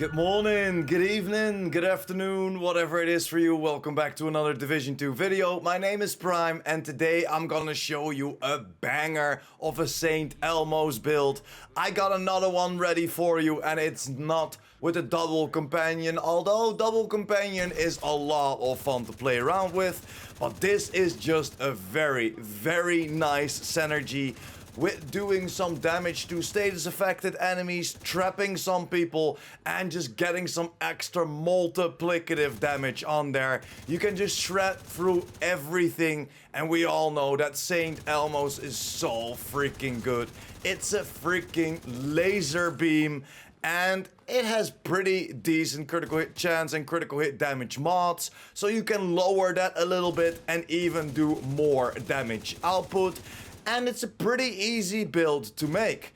Good morning, good evening, good afternoon, whatever it is for you. Welcome back to another Division 2 video. My name is Prime and today I'm gonna show you a banger of a Saint Elmo's build. I got another one ready for you and it's not with a double companion, although double companion is a lot of fun to play around with. But this is just a very nice synergy with doing some damage to status affected enemies, trapping some people, and just getting some extra multiplicative damage on there. You can just shred through everything, and we all know that Saint Elmo's is so freaking good. It's a freaking laser beam, and it has pretty decent critical hit chance and critical hit damage mods, so you can lower that a little bit and even do more damage output. And it's a pretty easy build to make.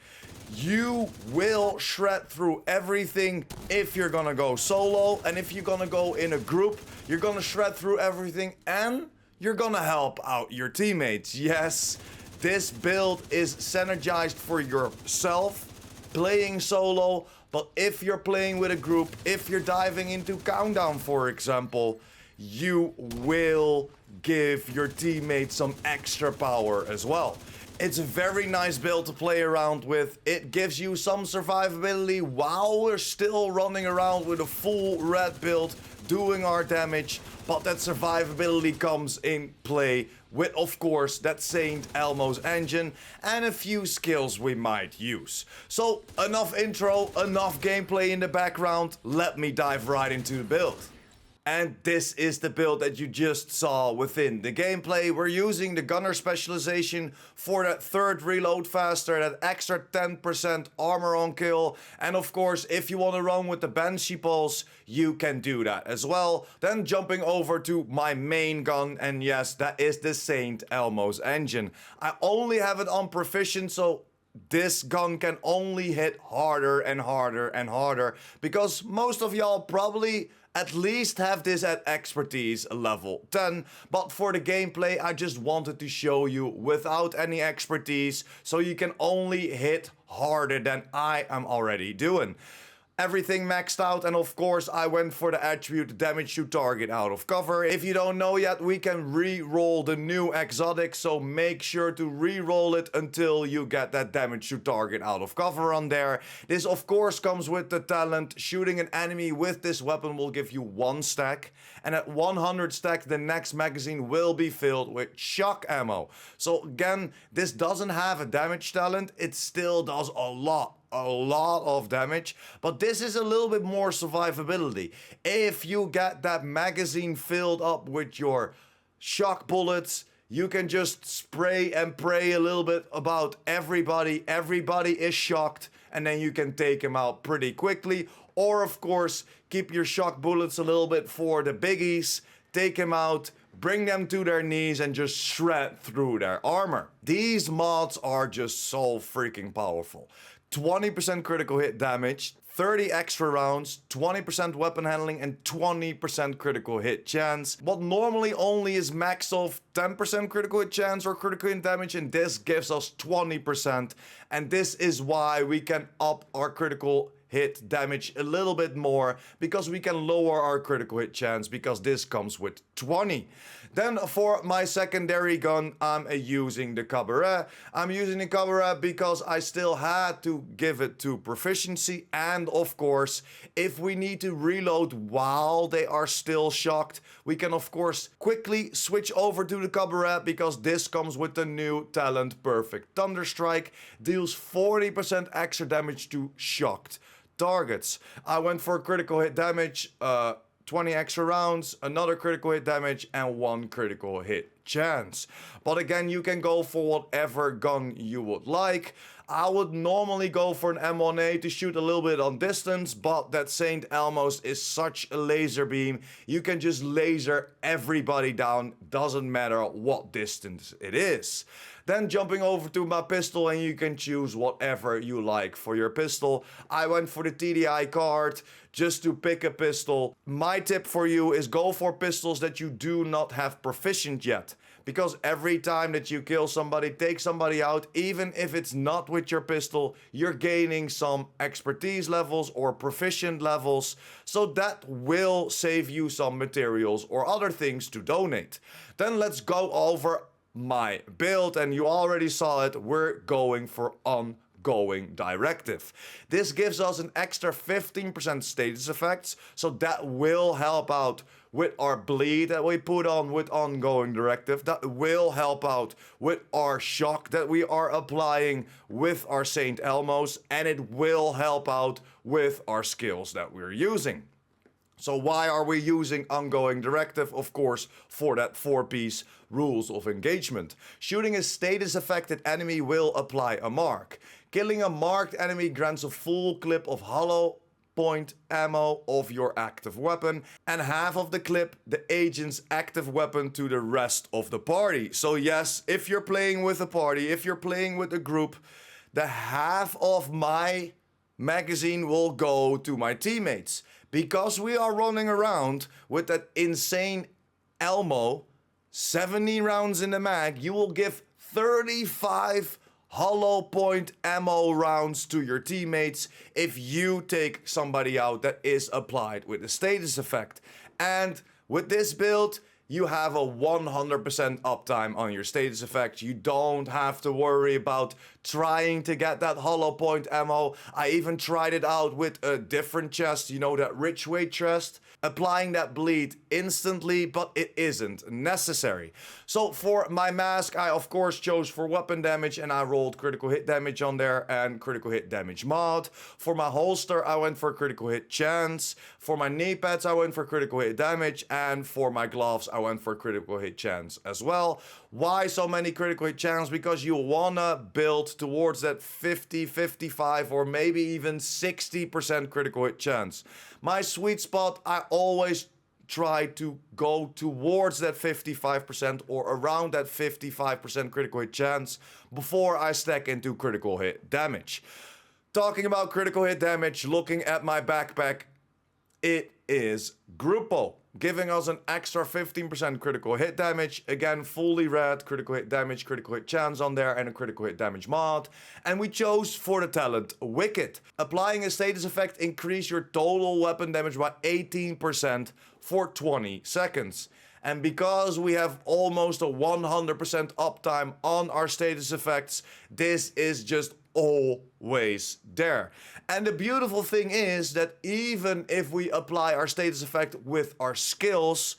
You will shred through everything if you're gonna go solo, and if you're gonna go in a group, you're gonna shred through everything and you're gonna help out your teammates. Yes, this build is synergized for yourself playing solo, but if you're playing with a group, if you're diving into Countdown, for example, you will give your teammates some extra power as well. It's a very nice build to play around with. It gives you some survivability while we're still running around with a full red build doing our damage, but that survivability comes in play with, of course, that Saint Elmo's engine and a few skills we might use. So enough intro, enough gameplay in the background, let me dive right into the build. And this is the build that you just saw within the gameplay. We're using the gunner specialization for that third reload faster, that extra 10% armor on kill. And of course, if you want to run with the Banshee pulse, you can do that as well. Then jumping over to my main gun, and yes, that is the Saint Elmo's engine. I only have it on proficient, so this gun can only hit harder and harder and harder, because most of y'all probably at least have this at expertise level 10, but for the gameplay I just wanted to show you without any expertise, so you can only hit harder than I am already doing. Everything maxed out, and of course I went for the attribute damage to target out of cover. If you don't know yet, we can re-roll the new exotic, so make sure to re-roll it until you get that damage to target out of cover on there. This of course comes with the talent. Shooting an enemy with this weapon will give you 1 stack, and at 100 stack the next magazine will be filled with shock ammo. So again, this doesn't have a damage talent, it still does a lot of damage, but this is a little bit more survivability. If you get that magazine filled up with your shock bullets, you can just spray and pray a little bit about everybody. Everybody is shocked, and then you can take them out pretty quickly. Or of course, keep your shock bullets a little bit for the biggies, take them out, bring them to their knees, and just shred through their armor. These mods are just so freaking powerful. 20% critical hit damage, 30 extra rounds, 20% weapon handling, and 20% critical hit chance. What normally only is max of 10% critical hit chance or critical hit damage, and this gives us 20%. And this is why we can up our critical hit damage a little bit more, because we can lower our critical hit chance, because this comes with 20. Then for my secondary gun, I'm using the Cavalier. I'm using the Cavalier because I still had to give it to proficiency, and of course, if we need to reload while they are still shocked, we can of course quickly switch over to the Cavalier, because this comes with the new talent Perfect Thunderstrike, deals 40% extra damage to shocked targets. I went for critical hit damage, 20 extra rounds, another critical hit damage, and 1 critical hit chance. But again, you can go for whatever gun you would like. I would normally go for an M1A to shoot a little bit on distance, but that Saint Elmo's is such a laser beam, you can just laser everybody down, doesn't matter what distance it is. Then jumping over to my pistol, and you can choose whatever you like for your pistol. I went for the TDI card just to pick a pistol. My tip for you is go for pistols that you do not have proficient yet, because every time that you kill somebody, take somebody out, even if it's not with your pistol, you're gaining some expertise levels or proficient levels, so that will save you some materials or other things to donate. Then let's go over my build, and you already saw it. We're going for ongoing directive. This gives us an extra 15% status effects, so that will help out with our bleed that we put on with ongoing directive. That will help out with our shock that we are applying with our Saint Elmos, and it will help out with our skills that we're using. So why are we using ongoing directive? Of course, for that 4-piece rules of engagement. Shooting a status affected enemy will apply a mark. Killing a marked enemy grants a full clip of hollow point ammo of your active weapon, and half of the clip the agent's active weapon to the rest of the party. So yes, if you're playing with a party, if you're playing with a group, the half of my magazine will go to my teammates. Because we are running around with that insane Elmo, 70 rounds in the mag, you will give 35 hollow point ammo rounds to your teammates if you take somebody out that is applied with a status effect. And with this build, you have a 100% uptime on your status effect. You don't have to worry about trying to get that hollow point ammo. I even tried it out with a different chest, you know, that rich weight chest, applying that bleed instantly, but it isn't necessary. So for my mask, I of course chose for weapon damage, and I rolled critical hit damage on there and critical hit damage mod. For my holster, I went for critical hit chance. For my knee pads, I went for critical hit damage, and for my gloves, I went for critical hit chance as well. Why so many critical hit chance? Because you wanna build towards that 50, 55, or maybe even 60% critical hit chance. My sweet spot, I always try to go towards that 55% or around that 55% critical hit chance before I stack into critical hit damage. Talking about critical hit damage, looking at my backpack, it is Grupo, giving us an extra 15% critical hit damage. Again, fully red, critical hit damage, critical hit chance on there, and a critical hit damage mod. And we chose for the talent Wicked. Applying a status effect, increase your total weapon damage by 18% for 20 seconds. And because we have almost a 100% uptime on our status effects, this is just always there. And the beautiful thing is that even if we apply our status effect with our skills,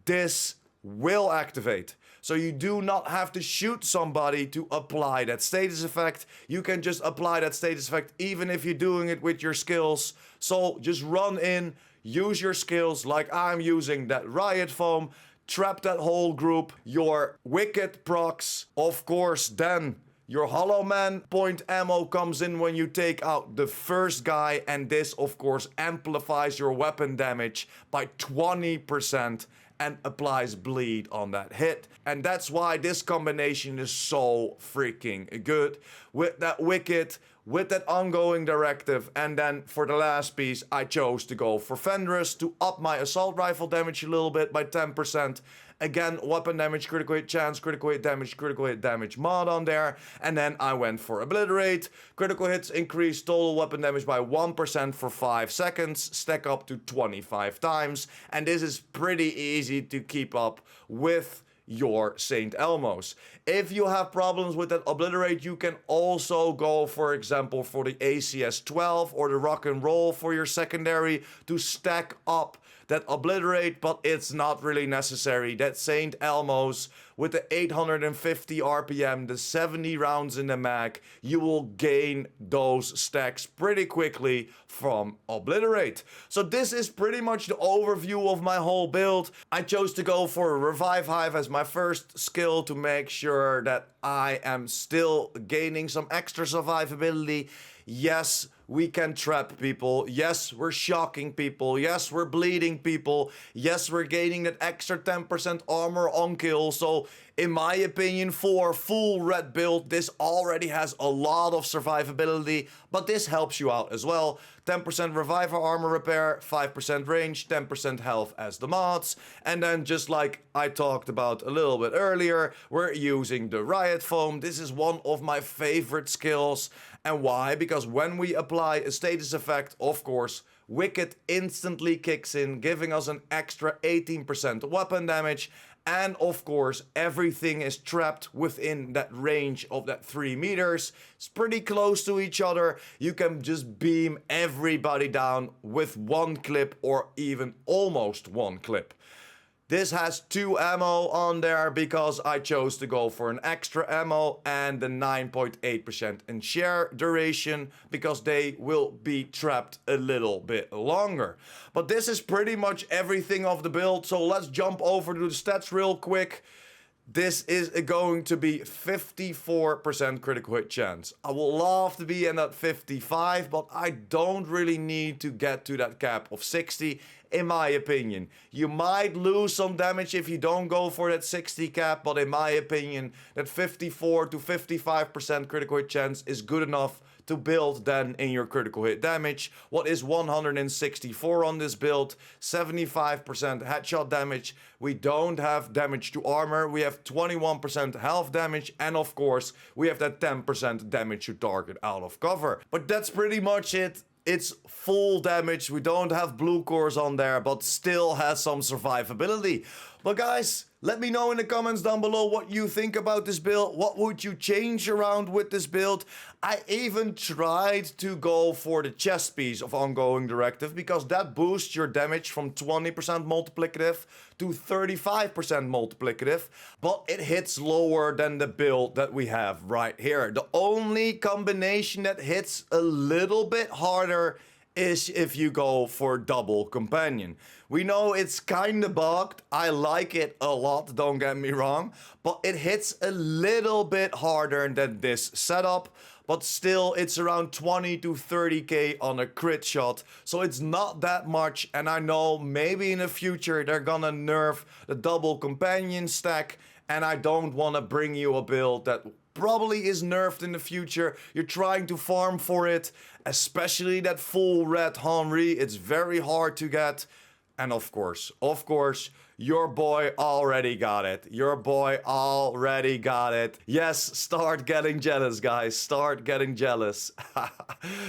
this will activate. So you do not have to shoot somebody to apply that status effect. You can just apply that status effect even if you're doing it with your skills. So just run in, use your skills like I'm using that riot foam, trap that whole group, your wicked procs, of course, then your hollow man point ammo comes in when you take out the first guy, and this of course amplifies your weapon damage by 20% and applies bleed on that hit. And that's why this combination is so freaking good. With that wicked, with that ongoing directive, and then for the last piece I chose to go for Fenris to up my assault rifle damage a little bit by 10%. Again, weapon damage, critical hit chance, critical hit damage mod on there. And then I went for Obliterate. Critical hits increase total weapon damage by 1% for 5 seconds, stack up to 25 times. And this is pretty easy to keep up with your Saint Elmos. If you have problems with that Obliterate, you can also go, for example, for the ACS-12 or the Rock and Roll for your secondary to stack up that Obliterate, but it's not really necessary. That Saint Elmos with the 850 RPM, the 70 rounds in the mag, you will gain those stacks pretty quickly from Obliterate. So this is pretty much the overview of my whole build. I chose to go for a Revive Hive as my first skill to make sure that I am still gaining some extra survivability. Yes, we can trap people. Yes, we're shocking people. Yes, we're bleeding people. Yes, we're gaining that extra 10% armor on kill. So In my opinion, for a full red build, this already has a lot of survivability, but this helps you out as well. 10% reviver armor repair, 5% range, 10% health as the mods, and then just like I talked about a little bit earlier, we're using the riot foam. This is one of my favorite skills. And why? Because when we apply a status effect, of course, Wicked instantly kicks in, giving us an extra 18% weapon damage. And of course, everything is trapped within that range of that 3 meters. It's pretty close to each other. You can just beam everybody down with one clip or even almost one clip. This has 2 ammo on there because I chose to go for an extra ammo and the 9.8% in share duration because they will be trapped a little bit longer. But this is pretty much everything of the build, so let's jump over to the stats real quick. This is going to be 54% critical hit chance. I would love to be in that 55, but I don't really need to get to that cap of 60, in my opinion. You might lose some damage if you don't go for that 60 cap, but in my opinion, that 54 to 55% critical hit chance is good enough to build then in your critical hit damage. What is 164 on this build? 75% headshot damage. We don't have damage to armor. We have 21% health damage. And of course, we have that 10% damage to target out of cover. But that's pretty much it. It's full damage. We don't have blue cores on there, but still has some survivability. But guys, let me know in the comments down below what you think about this build. What would you change around with this build? I even tried to go for the chest piece of ongoing directive because that boosts your damage from 20% multiplicative to 35% multiplicative, but it hits lower than the build that we have right here. The only combination that hits a little bit harder is if you go for double companion. We know it's kinda bugged. I like it a lot, don't get me wrong, but it hits a little bit harder than this setup. But still, it's around 20 to 30k on a crit shot, so it's not that much. And I know maybe in the future they're gonna nerf the double companion stack, and I don't want to bring you a build that probably is nerfed in the future. You're trying to farm for it, especially that full red Henry. It's very hard to get. And of course, your boy already got it. Your boy already got it. Yes, start getting jealous, guys. Start getting jealous.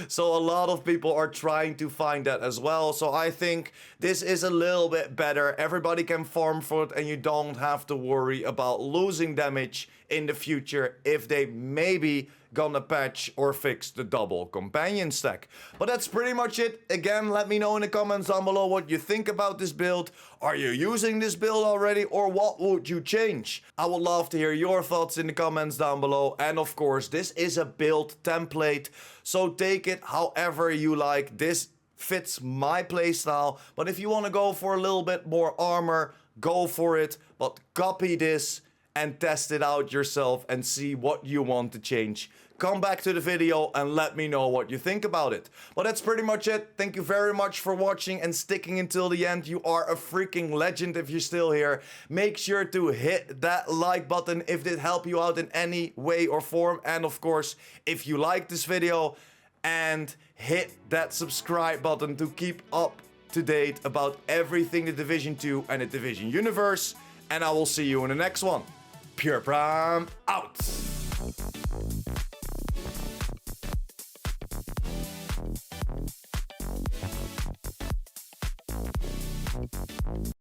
So a lot of people are trying to find that as well. So I think this is a little bit better. Everybody can farm for it and you don't have to worry about losing damage in the future if they maybe gonna patch or fix the double companion stack. But that's pretty much it. Again, let me know in the comments down below what you think about this build. Are you using this build already, or what would you change? I would love to hear your thoughts in the comments down below. And of course, this is a build template, so take it however you like. This fits my playstyle, but if you want to go for a little bit more armor, go for it. But copy this and test it out yourself and see what you want to change. Come back to the video and let me know what you think about it. But that's pretty much it. Thank you very much for watching and sticking until the end. You are a freaking legend if you're still here. Make sure to hit that like button if it helped you out in any way or form. And of course, if you like this video, and hit that subscribe button to keep up to date about everything the Division 2 and the Division universe. And I will see you in the next one. PurePrime out.